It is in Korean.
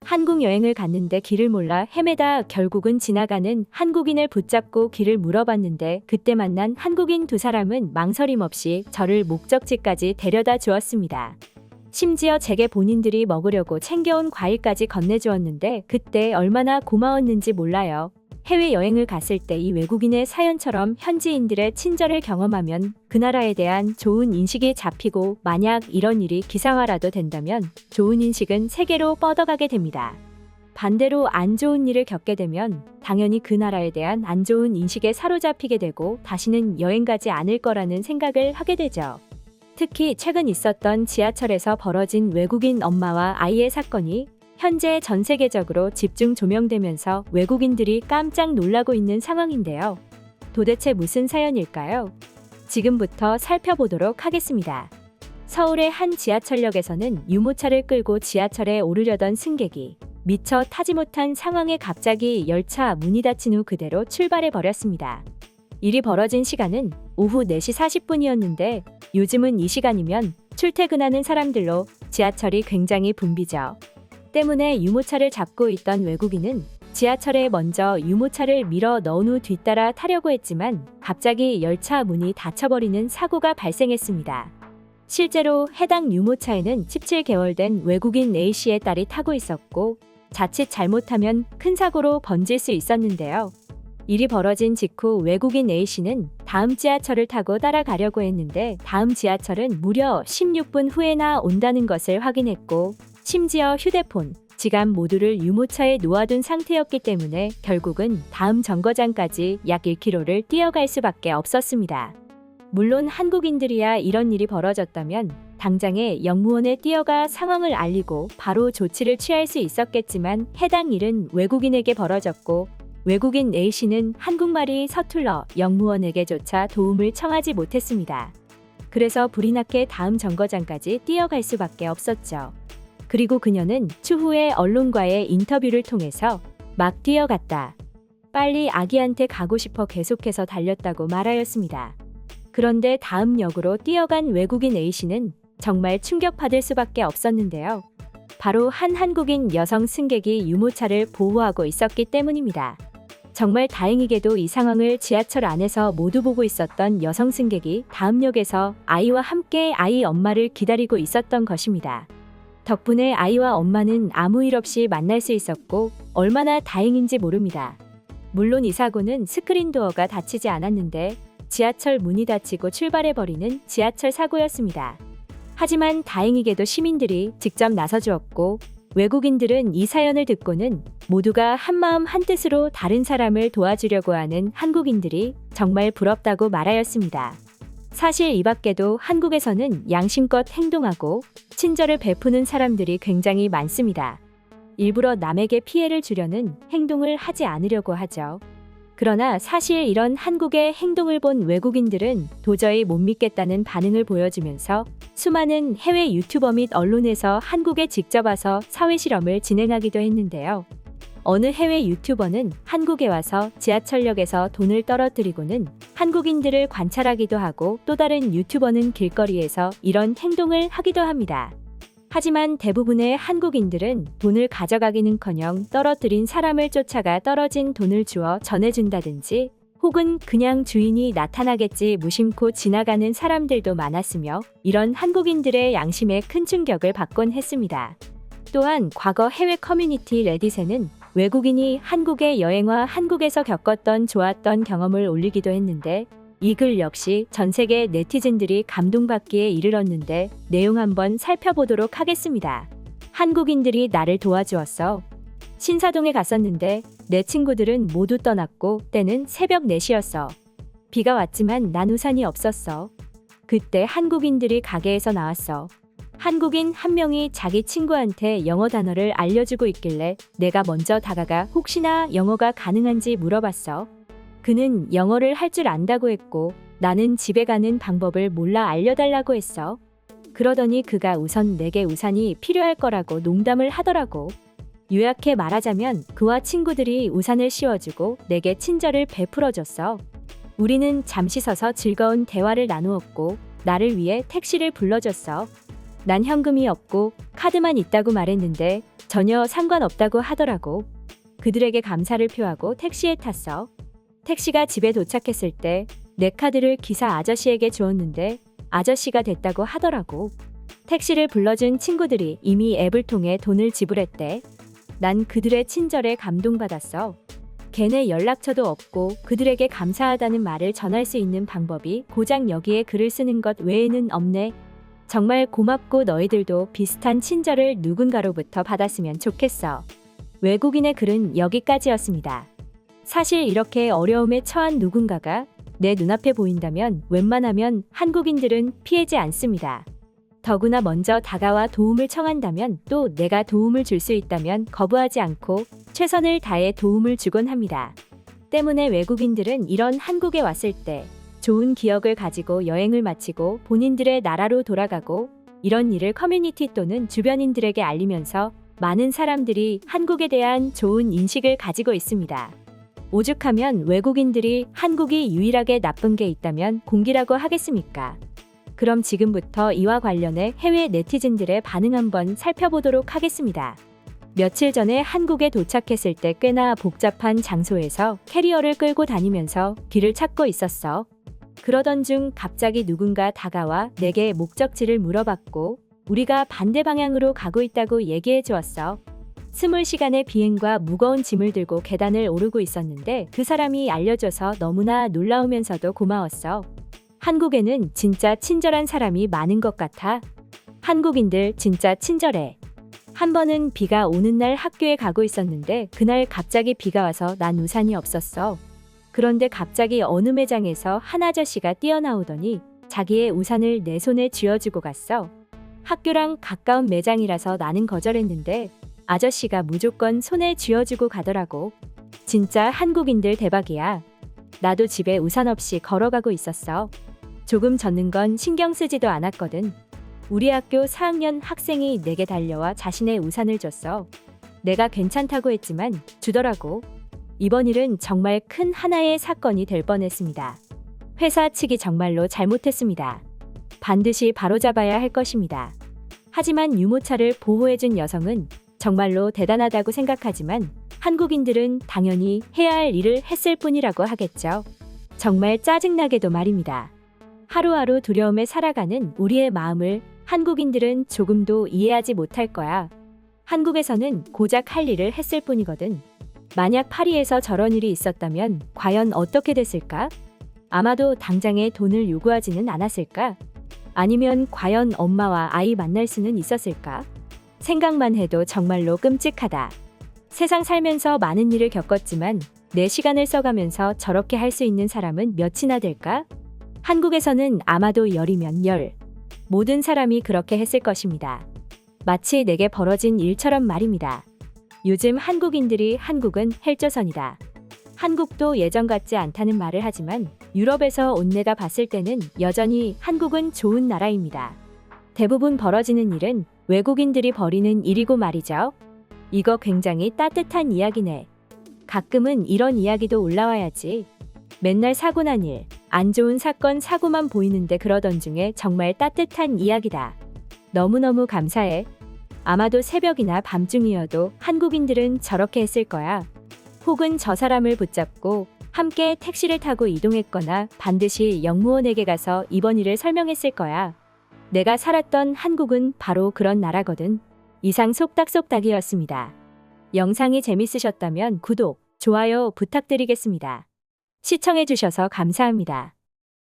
한국 여행을 갔는데 길을 몰라 헤매다 결국은 지나가는 한국인을 붙잡고 길을 물어봤는데 그때 만난 한국인 두 사람은 망설임 없이 저를 목적지까지 데려다 주었습니다. 심지어 제게 본인들이 먹으려고 챙겨온 과일까지 건네주었는데 그때 얼마나 고마웠는지 몰라요. 해외여행을 갔을 때 이 외국인의 사연처럼 현지인들의 친절을 경험하면 그 나라에 대한 좋은 인식이 잡히고 만약 이런 일이 기사화라도 된다면 좋은 인식은 세계로 뻗어가게 됩니다. 반대로 안 좋은 일을 겪게 되면 당연히 그 나라에 대한 안 좋은 인식에 사로잡히게 되고 다시는 여행 가지 않을 거라는 생각을 하게 되죠. 특히 최근 있었던 지하철에서 벌어진 외국인 엄마와 아이의 사건이 현재 전 세계적으로 집중 조명되면서 외국인들이 깜짝 놀라고 있는 상황인데요. 도대체 무슨 사연일까요? 지금부터 살펴보도록 하겠습니다. 서울의 한 지하철역에서는 유모차를 끌고 지하철에 오르려던 승객이 미처 타지 못한 상황에 갑자기 열차 문이 닫힌 후 그대로 출발해 버렸습니다. 일이 벌어진 시간은 오후 4시 40분이었는데 요즘은 이 시간이면 출퇴근하는 사람들로 지하철이 굉장히 붐비죠. 때문에 유모차를 잡고 있던 외국인은 지하철에 먼저 유모차를 밀어 넣은 후 뒤따라 타려고 했지만 갑자기 열차 문이 닫혀버리는 사고가 발생했습니다. 실제로 해당 유모차에는 17개월 된 외국인 A씨의 딸이 타고 있었고 자칫 잘못하면 큰 사고로 번질 수 있었는데요. 일이 벌어진 직후 외국인 A씨는 다음 지하철을 타고 따라가려고 했는데 다음 지하철은 무려 16분 후에나 온다는 것을 확인했고 심지어 휴대폰, 지갑 모두를 유모차에 놓아둔 상태였기 때문에 결국은 다음 정거장까지 약 1km를 뛰어갈 수밖에 없었습니다. 물론 한국인들이야 이런 일이 벌어졌다면 당장에 역무원에 뛰어가 상황을 알리고 바로 조치를 취할 수 있었겠지만 해당 일은 외국인에게 벌어졌고 외국인 A씨는 한국말이 서툴러 역무원에게조차 도움을 청하지 못했습니다. 그래서 불이 나게 다음 정거장까지 뛰어갈 수밖에 없었죠. 그리고 그녀는 추후에 언론과의 인터뷰를 통해서 막 뛰어갔다. 빨리 아기한테 가고 싶어 계속해서 달렸다고 말하였습니다. 그런데 다음 역으로 뛰어간 외국인 A씨는 정말 충격받을 수밖에 없었는데요. 바로 한 한국인 여성 승객이 유모차를 보호하고 있었기 때문입니다. 정말 다행히게도 이 상황을 지하철 안에서 모두 보고 있었던 여성 승객이 다음 역에서 아이와 함께 아이 엄마를 기다리고 있었던 것입니다. 덕분에 아이와 엄마는 아무 일 없이 만날 수 있었고 얼마나 다행인지 모릅니다. 물론 이 사고는 스크린 도어가 닫히지 않았는데 지하철 문이 닫히고 출발해버리는 지하철 사고였습니다. 하지만 다행히게도 시민들이 직접 나서주었고 외국인들은 이 사연을 듣고는 모두가 한마음 한뜻으로 다른 사람을 도와주려고 하는 한국인들이 정말 부럽다고 말하였습니다. 사실 이 밖에도 한국에서는 양심껏 행동하고 친절을 베푸는 사람들이 굉장히 많습니다. 일부러 남에게 피해를 주려는 행동을 하지 않으려고 하죠. 그러나 사실 이런 한국의 행동을 본 외국인들은 도저히 못 믿겠다는 반응을 보여주면서 수많은 해외 유튜버 및 언론에서 한국에 직접 와서 사회실험을 진행하기도 했는데요. 어느 해외 유튜버는 한국에 와서 지하철역에서 돈을 떨어뜨리고는 한국인들을 관찰하기도 하고 또 다른 유튜버는 길거리에서 이런 행동을 하기도 합니다. 하지만 대부분의 한국인들은 돈을 가져가기는커녕 떨어뜨린 사람을 쫓아가 떨어진 돈을 주어 전해준다든지 혹은 그냥 주인이 나타나겠지 무심코 지나가는 사람들도 많았으며 이런 한국인들의 양심에 큰 충격을 받곤 했습니다. 또한 과거 해외 커뮤니티 레딧에는 외국인이 한국에 여행와 한국에서 겪었던 좋았던 경험을 올리기도 했는데 이 글 역시 전 세계 네티즌들이 감동받기에 이르렀는데 내용 한번 살펴보도록 하겠습니다. 한국인들이 나를 도와주었어. 신사동에 갔었는데 내 친구들은 모두 떠났고 때는 새벽 4시였어. 비가 왔지만 난 우산이 없었어. 그때 한국인들이 가게에서 나왔어. 한국인 한 명이 자기 친구한테 영어 단어를 알려주고 있길래 내가 먼저 다가가 혹시나 영어가 가능한지 물어봤어. 그는 영어를 할 줄 안다고 했고 나는 집에 가는 방법을 몰라 알려달라고 했어. 그러더니 그가 우선 내게 우산이 필요할 거라고 농담을 하더라고. 요약해 말하자면 그와 친구들이 우산을 씌워주고 내게 친절을 베풀어줬어. 우리는 잠시 서서 즐거운 대화를 나누었고 나를 위해 택시를 불러줬어. 난 현금이 없고 카드만 있다고 말했는데 전혀 상관없다고 하더라고. 그들에게 감사를 표하고 택시에 탔어. 택시가 집에 도착했을 때 내 카드를 기사 아저씨에게 주었는데 아저씨가 됐다고 하더라고. 택시를 불러준 친구들이 이미 앱을 통해 돈을 지불했대. 난 그들의 친절에 감동받았어. 걔네 연락처도 없고 그들에게 감사하다는 말을 전할 수 있는 방법이 고작 여기에 글을 쓰는 것 외에는 없네. 정말 고맙고 너희들도 비슷한 친절을 누군가로부터 받았으면 좋겠어. 외국인의 글은 여기까지였습니다. 사실 이렇게 어려움에 처한 누군가가 내 눈앞에 보인다면 웬만하면 한국인들은 피하지 않습니다. 더구나 먼저 다가와 도움을 청한다면 또 내가 도움을 줄 수 있다면 거부하지 않고 최선을 다해 도움을 주곤 합니다. 때문에 외국인들은 이런 한국에 왔을 때 좋은 기억을 가지고 여행을 마치고 본인들의 나라로 돌아가고 이런 일을 커뮤니티 또는 주변인들에게 알리면서 많은 사람들이 한국에 대한 좋은 인식을 가지고 있습니다. 오죽하면 외국인들이 한국이 유일하게 나쁜 게 있다면 공기라고 하겠습니까? 그럼 지금부터 이와 관련해 해외 네티즌들의 반응 한번 살펴보도록 하겠습니다. 며칠 전에 한국에 도착했을 때 꽤나 복잡한 장소에서 캐리어를 끌고 다니면서 길을 찾고 있었어. 그러던 중 갑자기 누군가 다가와 내게 목적지를 물어봤고 우리가 반대 방향으로 가고 있다고 얘기해 주었어. 20시간의 비행과 무거운 짐을 들고 계단을 오르고 있었는데 그 사람이 알려줘서 너무나 놀라우면서도 고마웠어. 한국에는 진짜 친절한 사람이 많은 것 같아. 한국인들 진짜 친절해. 한 번은 비가 오는 날 학교에 가고 있었는데 그날 갑자기 비가 와서 난 우산이 없었어. 그런데 갑자기 어느 매장에서 한 아저씨가 뛰어나오더니 자기의 우산을 내 손에 쥐어주고 갔어. 학교랑 가까운 매장이라서 나는 거절했는데 아저씨가 무조건 손에 쥐어주고 가더라고. 진짜 한국인들 대박이야. 나도 집에 우산 없이 걸어가고 있었어. 조금 젖는 건 신경 쓰지도 않았거든. 우리 학교 4학년 학생이 내게 달려와 자신의 우산을 줬어. 내가 괜찮다고 했지만 주더라고. 이번 일은 정말 큰 하나의 사건이 될 뻔했습니다. 회사 측이 정말로 잘못했습니다. 반드시 바로잡아야 할 것입니다. 하지만 유모차를 보호해준 여성은 정말로 대단하다고 생각하지만 한국인들은 당연히 해야 할 일을 했을 뿐이라고 하겠죠. 정말 짜증나게도 말입니다. 하루하루 두려움에 살아가는 우리의 마음을 한국인들은 조금도 이해하지 못할 거야. 한국에서는 고작 할 일을 했을 뿐이거든. 만약 파리에서 저런 일이 있었다면 과연 어떻게 됐을까? 아마도 당장에 돈을 요구하지는 않았을까? 아니면 과연 엄마와 아이 만날 수는 있었을까? 생각만 해도 정말로 끔찍하다. 세상 살면서 많은 일을 겪었지만 내 시간을 써가면서 저렇게 할 수 있는 사람은 몇이나 될까? 한국에서는 아마도 열이면 열. 모든 사람이 그렇게 했을 것입니다. 마치 내게 벌어진 일처럼 말입니다. 요즘 한국인들이 한국은 헬조선이다. 한국도 예전 같지 않다는 말을 하지만 유럽에서 온 내가 봤을 때는 여전히 한국은 좋은 나라입니다. 대부분 벌어지는 일은 외국인들이 벌이는 일이고 말이죠. 이거 굉장히 따뜻한 이야기네. 가끔은 이런 이야기도 올라와야지. 맨날 사고 난 일, 안 좋은 사건 사고만 보이는데 그러던 중에 정말 따뜻한 이야기다. 너무너무 감사해. 아마도 새벽이나 밤중이어도 한국인들은 저렇게 했을 거야. 혹은 저 사람을 붙잡고 함께 택시를 타고 이동했거나 반드시 영무원에게 가서 이번 일을 설명했을 거야. 내가 살았던 한국은 바로 그런 나라거든. 이상 속닥속닥이었습니다. 영상이 재밌으셨다면 구독, 좋아요 부탁드리겠습니다. 시청해주셔서 감사합니다.